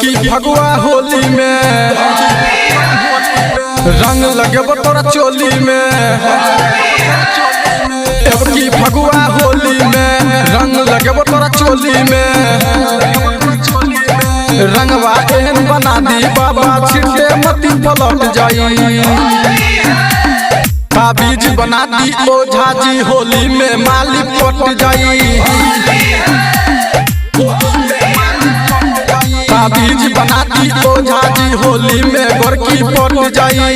की भगवा होली में रंग लगे तोरा चोली में। की भगवा होली में रंग लगे तोरा चोली में। रंगवा एहन बना दी बाबा छिटे मती पलट जाई। ताबीज बना दी ओझा जी होली में माली पट जाई। ताबीज बना दी ओझा जी होली में गोरकी पट जाई।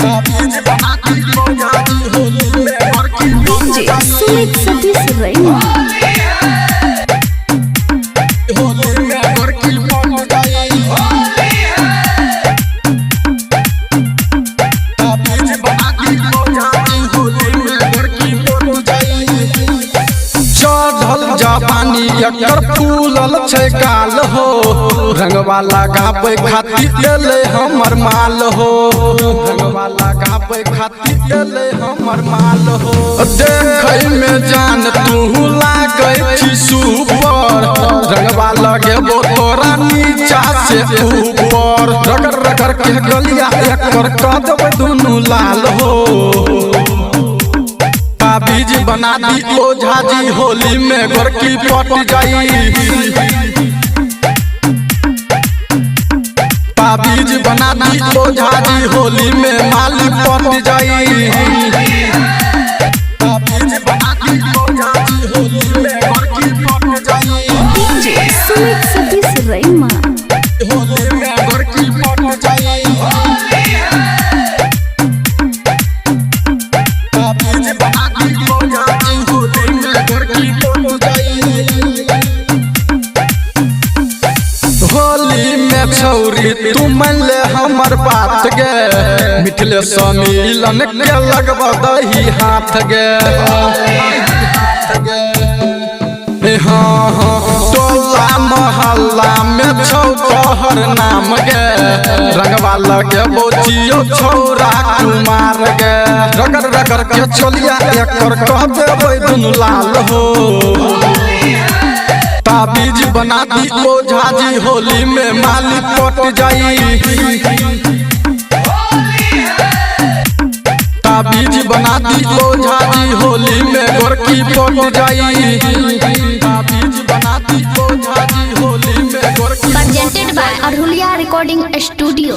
ताबीज बना दी ओझा जी होली में गोरकी पट जाई। सुमित सतीश रैना होली में गोरकी पट जाई। ताबीज बना दी ओझा जी होली में गोरकी पट जाई। चढ़ल जापानी एकर फूलल छै गाल हो। रंगवा लगाबै खातिर एले हमर माल हो। रंगवा लगाबै खातिर एले हमर माल हो। देखै में जान तू लागै छी सुपर। रंगवा लगेबो तोरा नीचा से ऊपर। रगड़ रगड़ के गलिया एकर कऽ देबै दुनू लाल हो। ताबीज बना दी ओझा जी होली में गोरकी पट जाई। ताबीज बना दी ओझा जी होली में माली पट जाई। ताबीज बना दी ओझा जी होली में गोरकी पट जाई। सुमित सतीश रैना होली में गोरकी पट जाई। ताबीज बना दी ओझा जी होली में गोरकी पट जाई। होली में छौरी तू मान ले हमर बात गे। मिठले सम्मिलन के लगवा दही हाथ गे। हाँ हाँ टोला मोहल्ला में छौ तोहर नाम गे। रंगवा लगे बोचियो छौरा कुमार गे। रगड़ रगड़ के चलिया एकर कह देबै दुनू लाल हो। ताबीज बना दी ओझा जी होली में माली पट जाई। ताबीज बना दी ओझा जी होली में गोरकी पट जाई। ताबीज बना दी ओझा जी होली में गोरकी। presented by Arhulia Recording Studio।